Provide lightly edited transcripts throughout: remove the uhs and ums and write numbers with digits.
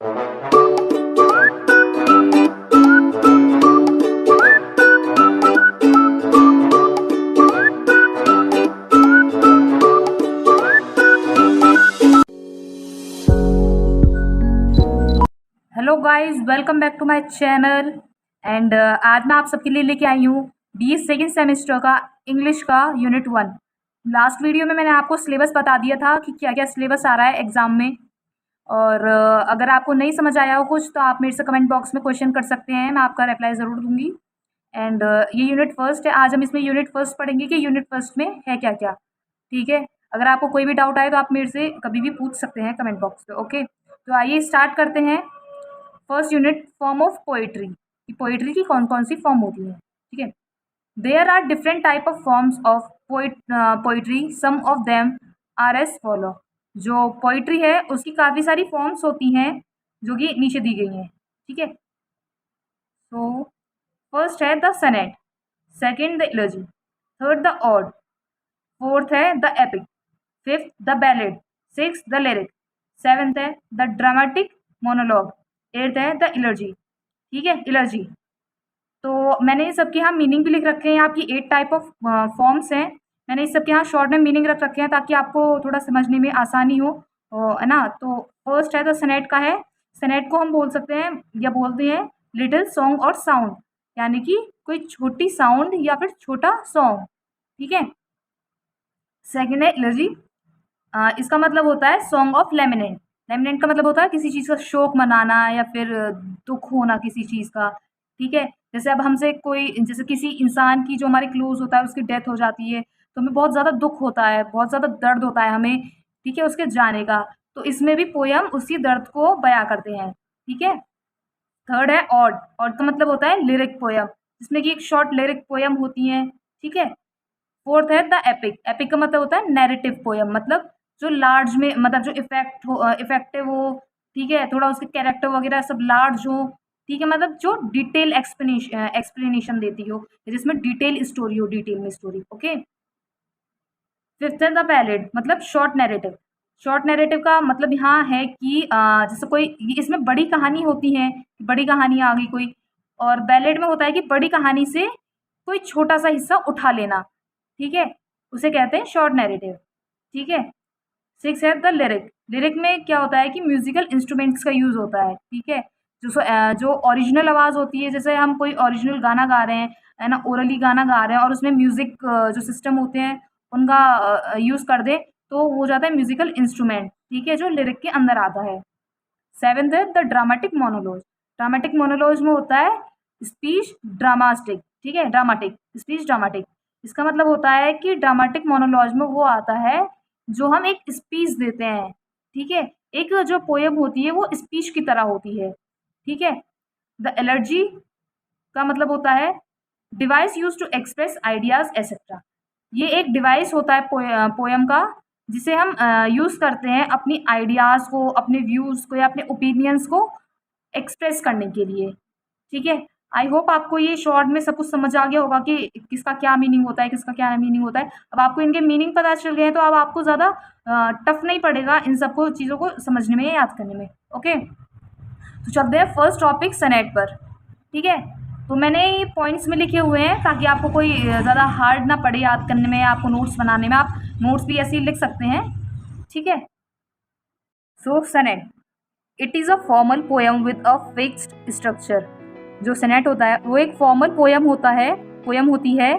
Hello guys, welcome back to my channel. And आज मैं आप सबके लिए लेके आई हूँ बी सेकेंड सेमेस्टर का इंग्लिश का यूनिट 1। लास्ट वीडियो में मैंने आपको सिलेबस बता दिया था कि क्या क्या सिलेबस आ रहा है एग्ज़ाम में। और अगर आपको नहीं समझ आया हो कुछ तो आप मेरे से कमेंट बॉक्स में क्वेश्चन कर सकते हैं, मैं आपका रिप्लाई ज़रूर दूंगी। एंड ये यूनिट फर्स्ट है, आज हम इसमें यूनिट फर्स्ट पढ़ेंगे कि यूनिट फर्स्ट में है क्या क्या। ठीक है, अगर आपको कोई भी डाउट आए तो आप मेरे से कभी भी पूछ सकते हैं कमेंट बॉक्स पे। ओके, तो आइए स्टार्ट करते हैं। First unit, form of poetry, कि पोइट्री की कौन कौन सी फॉर्म होती है। ठीक है, there are different type of forms of poetry, some of them are as follow. जो पोइट्री है उसकी काफ़ी सारी फॉर्म्स होती हैं जो कि नीचे दी गई हैं। ठीक है, तो फर्स्ट है the sonnet, second the elegy, third the ode, fourth है the epic, fifth the ballad, six the lyric, seventh है द ड्रामेटिक मोनोलॉग, एट्थ है द इलर्जी। ठीक है, इलर्जी। तो मैंने इस सब के यहाँ मीनिंग भी लिख रखे हैं। आपकी 8 टाइप ऑफ फॉर्म्स हैं, मैंने इस सब के यहाँ शॉर्ट में मीनिंग रख रखे हैं ताकि आपको थोड़ा समझने में आसानी हो, है ना। तो फर्स्ट है तो सनेट का है। सनेट को हम बोल सकते हैं या बोलते हैं लिटिल सॉन्ग और साउंड, यानी कि कोई छोटी साउंड या फिर छोटा सॉन्ग। ठीक है, सेकेंड है इलर्जी। इसका मतलब होता है सॉन्ग ऑफ लेमिनेंट। लेमिनेंट का मतलब होता है किसी चीज़ का शोक मनाना या फिर दुख होना किसी चीज़ का। ठीक है, जैसे अब हमसे कोई, जैसे किसी इंसान की जो हमारे क्लोज होता है उसकी डेथ हो जाती है तो हमें बहुत ज़्यादा दुख होता है, बहुत ज़्यादा दर्द होता है हमें। ठीक है, उसके जाने का। तो इसमें भी पोयम उसी दर्द को बयां करते हैं। ठीक है, थर्ड है ऑड। ऑड का मतलब होता है लिरिक पोयम, जिसमें कि एक शॉर्ट लिरिक पोयम होती है। ठीक है, फोर्थ है द एपिक। एपिक का मतलब होता है नैरेटिव पोयम, मतलब जो लार्ज में, मतलब जो इफेक्टिव हो। ठीक है, थोड़ा उसके कैरेक्टर वगैरह सब लार्ज हो। ठीक है, मतलब जो डिटेल एक्सप्लेनेशन देती हो, जिसमें डिटेल स्टोरी हो, डिटेल में स्टोरी। ओके, फिफ्थ है द बैलेड, मतलब शॉर्ट नैरेटिव। शॉर्ट नैरेटिव का मतलब यहाँ है कि जैसे कोई, इसमें बड़ी कहानी होती है, बड़ी कहानी आ गई कोई, और बैलेड में होता है कि बड़ी कहानी से कोई छोटा सा हिस्सा उठा लेना। ठीक है, उसे कहते हैं शॉर्ट नैरेटिव। ठीक है, सिक्स है द लिरिक। लिरिक में क्या होता है कि म्यूजिकल इंस्ट्रूमेंट्स का यूज़ होता है। ठीक है, जो ओरिजिनल आवाज़ होती है, जैसे हम कोई ओरिजिनल गाना गा रहे हैं, है ना, ओरली गाना गा रहे हैं और उसमें म्यूज़िक जो सिस्टम होते हैं उनका यूज़ कर दें तो हो जाता है म्यूजिकल इंस्ट्रूमेंट। ठीक है, जो लिरिक के अंदर आता है। सेवेंथ है द ड्रामेटिक मोनोलॉज। ड्रामेटिक मोनोलॉज में होता है स्पीच ड्रामास्टिक। ठीक है, ड्रामेटिक, स्पीच ड्रामेटिक। इसका मतलब होता है कि ड्रामेटिक मोनोलॉज में वो आता है जो हम एक स्पीच देते हैं। ठीक है, एक जो पोएम होती है वो स्पीच की तरह होती है। ठीक है, द एलर्जी का मतलब होता है device use to express ideas etcetera. ये एक डिवाइस होता है पोएम का, जिसे हम यूज़ करते हैं अपनी आइडियाज़ को, अपने व्यूज़ को या अपने ओपिनियंस को एक्सप्रेस करने के लिए। ठीक है, आई होप आपको ये शॉर्ट में सब कुछ समझ आ गया होगा कि किसका क्या मीनिंग होता है, किसका क्या मीनिंग होता है। अब आपको इनके मीनिंग पता चल गए हैं तो अब आपको ज़्यादा टफ नहीं पड़ेगा इन सबको चीज़ों को समझने में, याद करने में। ओके, तो चलते हैं फर्स्ट टॉपिक सनेट पर। ठीक है, तो मैंने ये पॉइंट्स में लिखे हुए हैं ताकि आपको कोई ज़्यादा हार्ड ना पड़े याद करने में, आपको नोट्स बनाने में। आप नोट्स भी ऐसे ही लिख सकते हैं। ठीक है, so sonnet, it is a formal poem with a fixed structure. जो सनेट होता है वो एक फॉर्मल पोएम होता है, पोएम होती है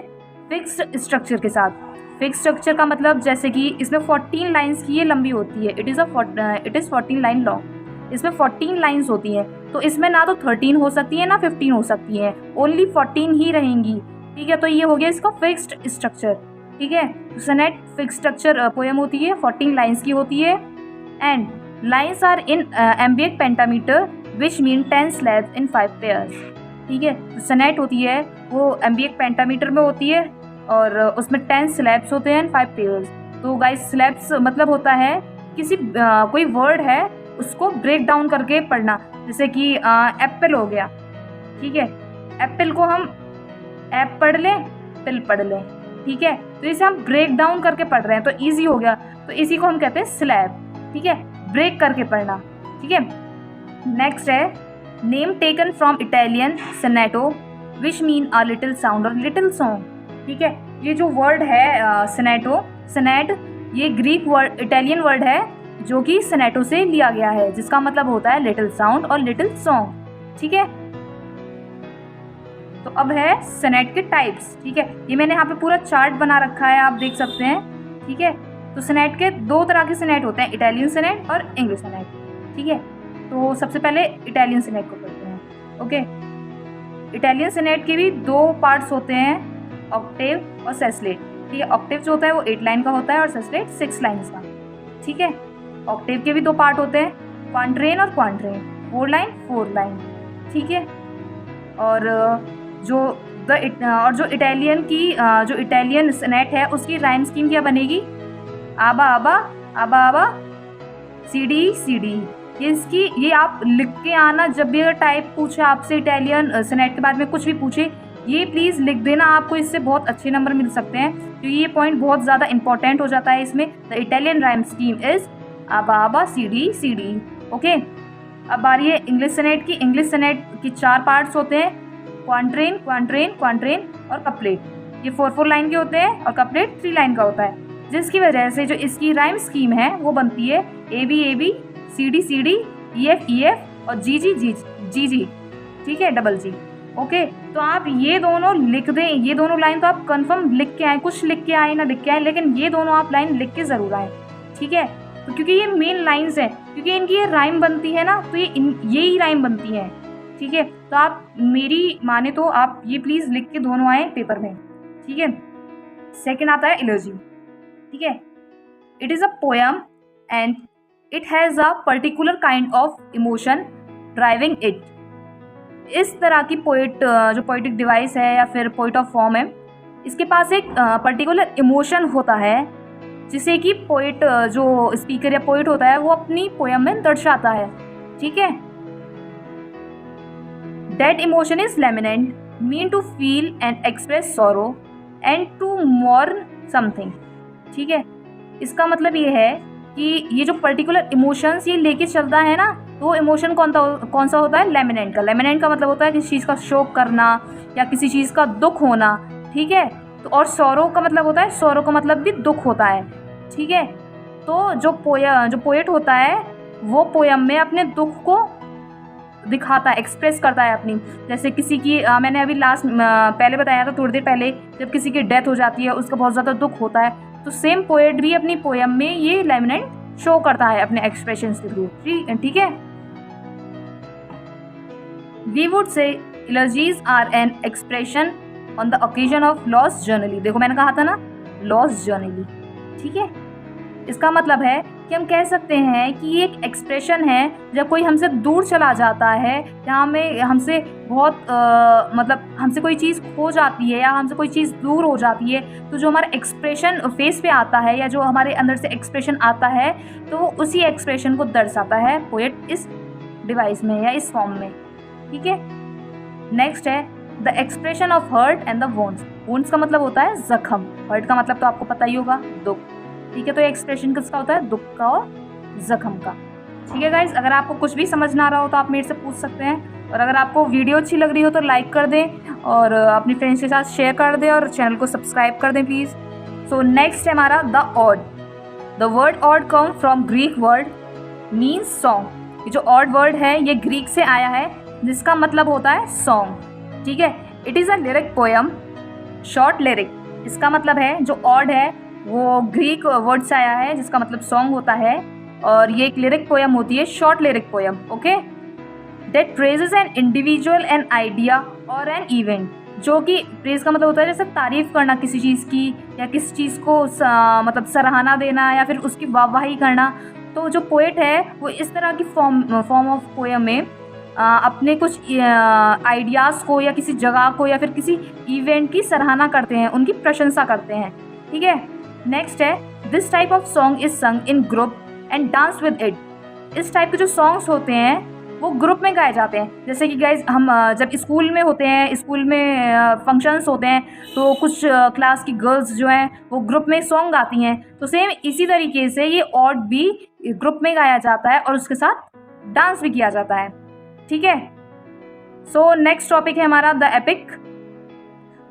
फिक्स्ड स्ट्रक्चर के साथ। फिक्स स्ट्रक्चर का मतलब जैसे कि इसमें 14 लाइन्स की ये लंबी होती है। It is 14 line long. इसमें 14 लाइन्स होती हैं, तो इसमें ना तो 13 हो सकती है ना 15 हो सकती है, ओनली 14 ही रहेंगी। ठीक है, तो ये हो गया इसका फिक्स्ड स्ट्रक्चर। ठीक है, तो सनेट फिक्स स्ट्रक्चर पोएम होती है, 14 लाइन्स की होती है। And lines are in iambic pentameter which mean 10 syllables इन 5 पेयर्स। ठीक है, तो सनेट होती है वो एम्बिएट पेंटामीटर में होती है और उसमें 10 स्लैब्स होते हैं, 5 पेयर्स। तो गाइस स्लैब्स मतलब होता है किसी कोई वर्ड है उसको ब्रेक डाउन करके पढ़ना। जैसे कि एप्पल हो गया। ठीक है, एप्पल को हम ऐप पढ़ लें, पिल पढ़ लें। ठीक है, तो इसे हम ब्रेक डाउन करके पढ़ रहे हैं तो ईजी हो गया, तो इसी को हम कहते हैं स्लैब। ठीक है, ब्रेक करके पढ़ना। ठीक है, नेक्स्ट है name taken from Italian sonetto which mean a little sound or little song. ठीक है, ये जो वर्ड है सनेटो, सनेट, ये ग्रीक वर्ड, इटालियन वर्ड है जो कि सनेटो से लिया गया है, जिसका मतलब होता है little sound or little song. ठीक है, तो अब है सनेट के टाइप्स। ठीक है, ये मैंने यहाँ पे पूरा चार्ट बना रखा है, आप देख सकते हैं। ठीक है, तो सनेट के दो तरह के सनेट होते हैं, इटालियन सनेट और इंग्लिश सनेट। ठीक है, तो सबसे पहले इटालियन सनेट को करते हैं। ओके, इटालियन सनेट के भी दो पार्ट्स होते हैं, ऑक्टेव और सेस्लेट। ठीक है, ऑक्टेव जो होता है वो 8 लाइन का होता है और सेस्लेट 6 लाइन का। ठीक है, ऑक्टेव के भी दो पार्ट होते हैं, क्वांट्रेन और क्वांट्रेन, 4 लाइन 4 लाइन। ठीक है, और जो इटालियन सनेट है उसकी राइम स्कीम क्या बनेगी, आबा आबा आबा आबा सीडी सीडी। ये आप लिख के आना, जब भी अगर टाइप पूछे आपसे इटालियन सनेट के बारे में कुछ भी पूछे, ये प्लीज़ लिख देना, आपको इससे बहुत अच्छे नंबर मिल सकते हैं, क्योंकि ये पॉइंट बहुत ज़्यादा इंपॉर्टेंट हो जाता है इसमें। The Italian rhyme scheme is आबा आबा सीडी सीडी। ओके, अब बारी है इंग्लिश सनेट की। इंग्लिश सनेट की 4 पार्ट्स होते हैं, क्वांट्रेन क्वांट्रेन क्वांट्रेन और कपलेट। ये 4 लाइन के होते हैं और कपलेट 3 लाइन का होता है, जिसकी वजह से जो इसकी राइम स्कीम है वो बनती है A B C D E F और जी जी। ठीक है, डबल जी। ओके, तो आप ये दोनों लिख दें, ये दोनों लाइन तो आप कंफर्म लिख के आए, कुछ लिख के आए ना लिख के आए, लेकिन ये दोनों आप लाइन लिख के ज़रूर आए। ठीक है, तो क्योंकि ये मेन लाइन्स हैं, क्योंकि इनकी ये राइम बनती है ना, तो यही राइम बनती है। ठीक है, तो आप मेरी माने तो आप ये प्लीज़ लिख के दोनों आए पेपर में। ठीक है, सेकेंड आता है इलोजी। ठीक है, it is a poem and it has a particular kind of emotion driving it. इस तरह की जो पोइटिक डिवाइस है या फिर पोइट ऑफ फॉर्म है, इसके पास एक पर्टिकुलर इमोशन होता है, जिसे कि पोइट जो स्पीकर या पोइट होता है वो अपनी पोयम में दर्शाता है। ठीक है, that emotion is lament, mean to feel and express sorrow and to mourn something. ठीक है, इसका मतलब ये है कि ये जो पर्टिकुलर इमोशंस ये लेके चलता है ना, तो वो इमोशन कौन सा होता है, लेमिनेंट का। लेमिनेंट का मतलब होता है किसी चीज़ का शोक करना या किसी चीज़ का दुख होना। ठीक है, तो और सौरो का मतलब होता है, सौरो का मतलब भी दुख होता है। ठीक है, तो जो पोएट होता है वो पोयम में अपने दुख को दिखाता है, एक्सप्रेस करता है अपनी। जैसे किसी की मैंने अभी पहले बताया था थोड़ी देर पहले, जब किसी की डेथ हो जाती है उसका बहुत ज़्यादा दुख होता है, तो सेम पोएट भी अपनी पोयम में ये लेमिनेंट शो करता है अपने एक्सप्रेशंस के थ्रू। ठीक है, we would say elegies are an expression on the occasion of loss generally. देखो मैंने कहा था ना, लॉस जर्नली। ठीक है, इसका मतलब है कि हम कह सकते हैं कि ये एक एक्सप्रेशन है जब कोई हमसे दूर चला जाता है या हमसे बहुत मतलब हमसे कोई चीज़ खो जाती है या हमसे कोई चीज़ दूर हो जाती है, तो जो हमारा एक्सप्रेशन फेस पे आता है या जो हमारे अंदर से एक्सप्रेशन आता है, तो उसी एक्सप्रेशन को दर्शाता है पोएट इस डिवाइस में या इस फॉर्म में। ठीक है, नेक्स्ट है the expression of heart and the woes. Woes का मतलब होता है जख्म, हर्ट का मतलब तो आपको पता ही होगा, दुख। ठीक है, तो ये एक्सप्रेशन किसका होता है, दुख का और जख्म का। ठीक है गाइज, अगर आपको कुछ भी समझ ना रहा हो तो आप मेरे से पूछ सकते हैं, और अगर आपको वीडियो अच्छी लग रही हो तो लाइक कर दें और अपनी फ्रेंड्स के साथ शेयर कर दें और चैनल को सब्सक्राइब कर दें प्लीज़। सो नेक्स्ट है हमारा the odd. The word odd come from Greek word means song. ये जो ऑड वर्ड है ये ग्रीक से आया है, जिसका मतलब होता है सॉन्ग। ठीक है, it is a lyric poem, short lyric. इसका मतलब है जो ऑड है वो ग्रीक वर्ड से आया है, जिसका मतलब सॉन्ग होता है, और ये एक लिरिक पोयम होती है, short lyric poem. Okay, that praises an individual, an idea और एन इवेंट। जो कि प्रेज का मतलब होता है जैसे तारीफ करना किसी चीज़ की या किसी चीज़ को मतलब सराहना देना या फिर उसकी वाहवाही करना। तो जो पोएट है वो इस तरह की फॉर्म ऑफ पोयम में अपने कुछ आइडियाज़ को या किसी जगह को या फिर किसी इवेंट की सराहना करते हैं, उनकी प्रशंसा करते हैं। ठीक है, नेक्स्ट है this type of song is संग इन group and dance with it. इस टाइप के जो सॉन्ग्स होते हैं वो ग्रुप में गाए जाते हैं। जैसे कि गाइज हम जब स्कूल में होते हैं, स्कूल में फंक्शंस होते हैं, तो कुछ क्लास की गर्ल्स जो हैं वो ग्रुप में सॉन्ग गाती हैं। तो सेम इसी तरीके से ये ऑड भी ग्रुप में गाया जाता है और उसके साथ डांस भी किया जाता है। ठीक है, सो नेक्स्ट टॉपिक है हमारा the epic.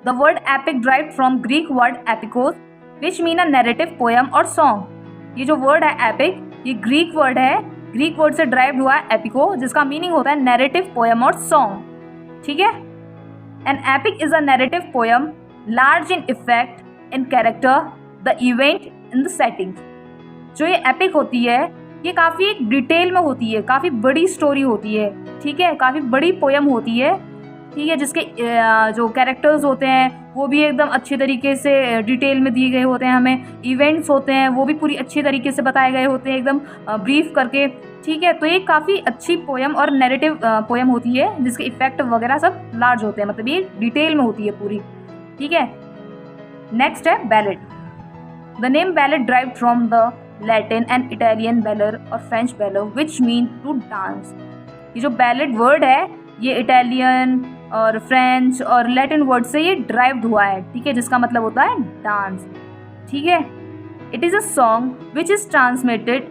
The word epic derived from Greek word epikos which mean a narrative poem or song. ये जो वर्ड है एपिक, ये ग्रीक वर्ड है, ग्रीक वर्ड से ड्राइव्ड हुआ है एपिको, जिसका मीनिंग होता है नैरेटिव पोयम और सॉन्ग। ठीक है, an epic is a narrative poem large in effect in character the event in the setting. जो ये एपिक होती है ये काफ़ी एक डिटेल में होती है, काफ़ी बड़ी स्टोरी होती है। ठीक है, काफ़ी बड़ी पोयम होती है। ठीक है, जिसके जो कैरेक्टर्स होते हैं वो भी एकदम अच्छे तरीके से डिटेल में दिए गए होते हैं, हमें इवेंट्स होते हैं वो भी पूरी अच्छी तरीके से बताए गए होते हैं, एकदम ब्रीफ करके। ठीक है, तो ये काफ़ी अच्छी पोयम और नैरेटिव पोयम होती है, जिसके इफेक्ट वगैरह सब लार्ज होते हैं, मतलब ये डिटेल में होती है पूरी। ठीक है, नेक्स्ट है ballad. The name ballad derived from the Latin and Italian ballare or French baller which mean to dance. ये जो बैलेड वर्ड है ये इटालियन और फ्रेंच और लैटिन वर्ड से ये ड्राइव्ड हुआ है। ठीक है, जिसका मतलब होता है डांस। ठीक है, it is a song which is transmitted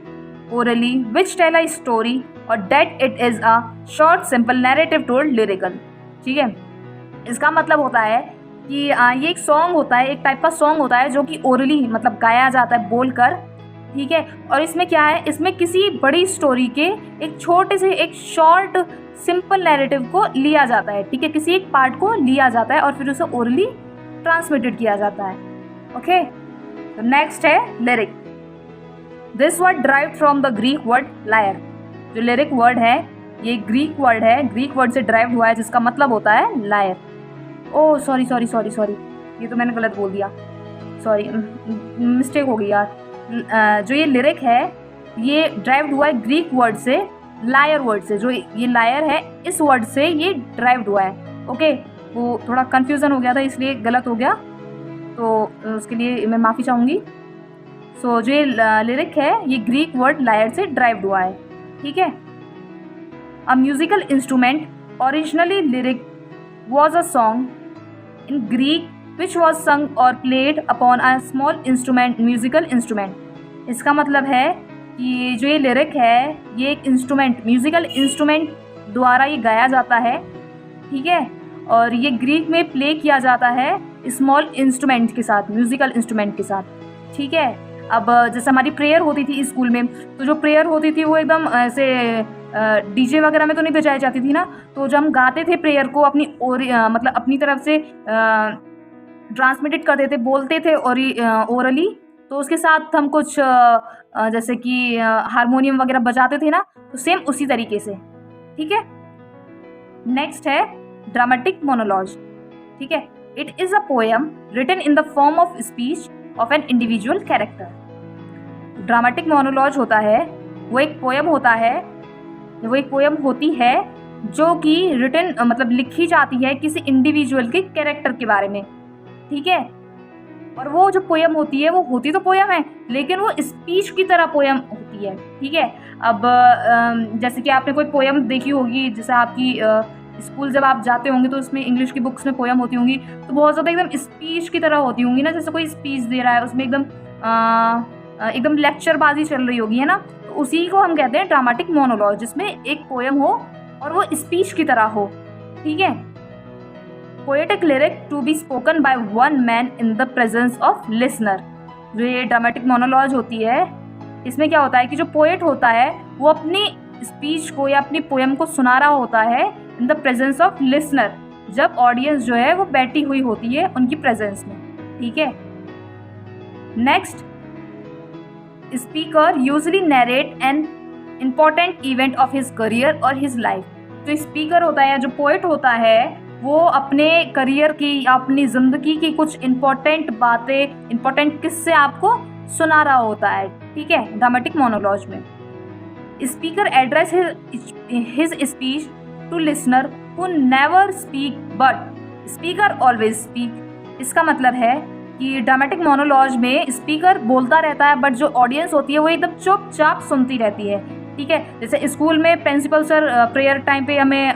orally which tell a story or that it is a short simple narrative told lyrical. ठीक है, इसका मतलब होता है कि ये एक सॉन्ग होता है, एक टाइप का सॉन्ग होता है जो कि ओरली मतलब गाया जाता है बोलकर। ठीक है, और इसमें क्या है, इसमें किसी बड़ी स्टोरी के एक छोटे से एक शॉर्ट सिंपल नैरेटिव को लिया जाता है। ठीक है, किसी एक पार्ट को लिया जाता है और फिर उसे ओरली ट्रांसमिटेड किया जाता है। ओके, तो नेक्स्ट है lyric. This word derived from the Greek word lyre. जो लिरिक वर्ड है ये ग्रीक वर्ड है, ग्रीक वर्ड से ड्राइव्ड हुआ है, जिसका मतलब होता है lyre. Oh sorry sorry sorry sorry, ये तो मैंने गलत बोल दिया, सॉरी मिस्टेक हो गई यार। जो ये लिरिक है ये ड्राइव्ड हुआ है ग्रीक वर्ड से, लायर वर्ड से। जो ये लायर है इस वर्ड से ये ड्राइव्ड हुआ है। ओके, वो थोड़ा कंफ्यूजन हो गया था इसलिए गलत हो गया, तो उसके लिए मैं माफ़ी चाहूँगी। सो जो ये लिरिक है ये ग्रीक वर्ड लायर से ड्राइव्ड हुआ है। ठीक है, a musical instrument originally lyric was a song in Greek which was sung or played upon a small instrument, musical instrument। इसका मतलब है कि जो ये लिरिक है ये एक इंस्ट्रूमेंट, म्यूजिकल इंस्ट्रूमेंट द्वारा ये गाया जाता है। ठीक है, और ये ग्रीक में प्ले किया जाता है स्मॉल इंस्ट्रूमेंट के साथ, म्यूजिकल इंस्ट्रूमेंट के साथ। ठीक है, अब जैसे हमारी प्रेयर होती थी स्कूल में, तो जो प्रेयर होती थी वो एकदम ऐसे डीजे वगैरह में तो नहीं बजाई जाती थी ना, तो जब हम गाते थे प्रेयर को अपनी मतलब अपनी तरफ से ट्रांसमिटेड करते थे, बोलते थे और ओरली, तो उसके साथ हम कुछ जैसे कि हारमोनियम वगैरह बजाते थे ना, तो सेम उसी तरीके से। ठीक है, नेक्स्ट है ड्रामेटिक मोनोलॉज। ठीक है, it is a poem written in the form of speech of an individual character. Dramatic monologue होता है वो एक पोएम होता है, वो एक पोएम होती है जो कि रिटन मतलब लिखी जाती है किसी इंडिविजुअल के कैरेक्टर के बारे में। ठीक है, और वो जो पोयम होती है वो होती तो पोयम है लेकिन वो स्पीच की तरह पोयम होती है। ठीक है, अब जैसे कि आपने कोई पोयम देखी होगी, जैसे आपकी स्कूल जब आप जाते होंगे तो उसमें इंग्लिश की बुक्स में पोयम होती होंगी, तो बहुत ज़्यादा एकदम स्पीच की तरह होती होंगी ना, जैसे कोई स्पीच दे रहा है उसमें एकदम लेक्चरबाजी चल रही होगी, है ना। तो उसी को हम कहते हैं ड्रामेटिक मोनोलॉज, जिसमें एक पोयम हो और वो स्पीच की तरह हो। ठीक है, poetic lyric to be spoken by one man in the presence of listener. जो ये ड्रामेटिक मोनोलॉज होती है इसमें क्या होता है कि जो पोएट होता है वो अपनी स्पीच को या अपनी पोएम को सुना रहा होता है इन द प्रेजेंस ऑफ लिसनर, जब ऑडियंस जो है वो बैठी हुई होती है उनकी प्रेजेंस में। ठीक है, next, speaker usually narrate an important event of his career और हिज लाइफ। जो स्पीकर होता है, जो पोएट होता है, वो अपने करियर की, अपनी ज़िंदगी की कुछ इम्पोर्टेंट बातें, इम्पोर्टेंट किस्से आपको सुना रहा होता है। ठीक है, ड्रामेटिक मोनोलॉज में speaker address his speech to listener who never speak but speaker always speak. इसका मतलब है कि ड्रामेटिक मोनोलॉज में स्पीकर बोलता रहता है बट जो ऑडियंस होती है वो एकदम चुपचाप सुनती रहती है। ठीक है, जैसे स्कूल में प्रिंसिपल सर प्रेयर टाइम पे हमें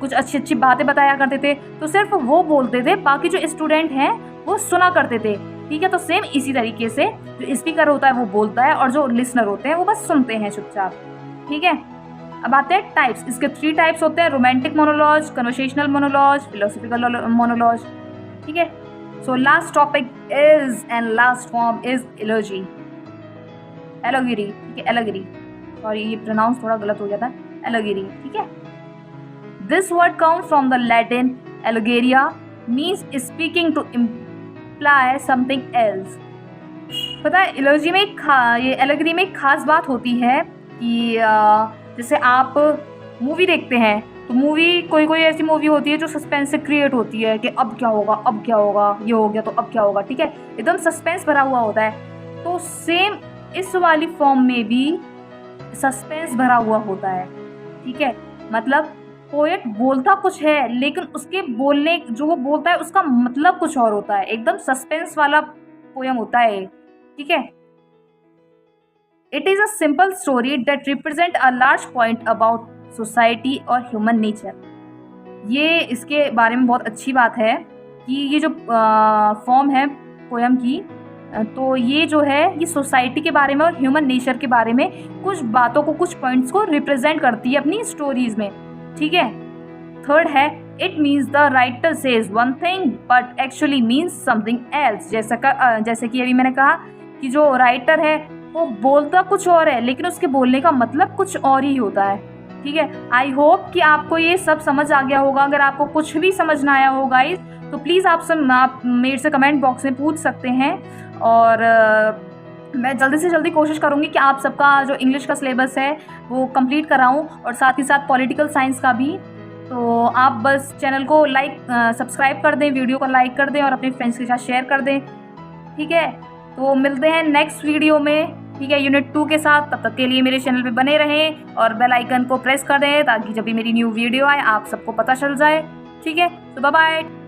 कुछ अच्छी अच्छी बातें बताया करते थे, तो सिर्फ वो बोलते थे, बाकी जो स्टूडेंट हैं वो सुना करते थे। ठीक है, तो सेम इसी तरीके से जो स्पीकर होता है वो बोलता है और जो लिसनर होते हैं वो बस सुनते हैं चुपचाप। ठीक है, अब आते हैं टाइप्स। इसके 3 टाइप्स होते हैं, romantic monologue, conversational monologue, philosophical monologue. ठीक है। So last topic is and last form is elegy, allegory. ठीक है, एलोगिरी, सॉरी ये प्रोनाउंस थोड़ा गलत हो गया था, एलोगिरी। ठीक है। This word comes from the Latin allegoria, means speaking to imply something else. पता है एलोजी में ये एलोगिरी में एक खास बात होती है कि जैसे आप मूवी देखते हैं तो मूवी कोई कोई ऐसी मूवी होती है जो सस्पेंस से क्रिएट होती है कि अब क्या होगा, अब क्या होगा, ये हो गया तो अब क्या होगा। ठीक है, एकदम सस्पेंस भरा हुआ होता है। तो सेम इस वाली फॉर्म में भी सस्पेंस भरा हुआ होता है। ठीक है, मतलब पोएट बोलता कुछ है लेकिन उसके बोलने जो वो बोलता है उसका मतलब कुछ और होता है। एकदम सस्पेंस वाला पोयम होता है। ठीक है। It is a simple story that represent a large point about society और ह्यूमन नेचर। ये इसके बारे में बहुत अच्छी बात है कि ये जो फॉर्म है पोयम की, तो ये जो है ये सोसाइटी के बारे में और ह्यूमन नेचर के बारे में कुछ बातों को, कुछ पॉइंट्स को रिप्रेजेंट करती है अपनी स्टोरीज में। ठीक है। थर्ड है, it means the writer says one thing but actually means something else. जैसे कि अभी मैंने कहा कि जो राइटर है वो बोलता कुछ और है लेकिन उसके बोलने का मतलब कुछ और ही होता है। ठीक है। आई होप कि आपको ये सब समझ आ गया होगा। अगर आपको कुछ भी समझ ना आया हो गाइस तो प्लीज़ आप मेरे से कमेंट बॉक्स में पूछ सकते हैं, और मैं जल्दी से जल्दी कोशिश करूँगी कि आप सबका जो इंग्लिश का सिलेबस है वो कंप्लीट कराऊँ, और साथ ही साथ पॉलिटिकल साइंस का भी। तो आप बस चैनल को सब्सक्राइब कर दें, वीडियो को लाइक कर दें और अपने फ्रेंड्स के साथ शेयर कर दें। ठीक है, तो मिलते हैं नेक्स्ट वीडियो में। ठीक है, यूनिट 2 के साथ। तब तक के लिए मेरे चैनल पे बने रहें और बेल आइकन को प्रेस कर दें ताकि जब भी मेरी न्यू वीडियो आए आप सबको पता चल जाए। ठीक है, तो बाय बाय।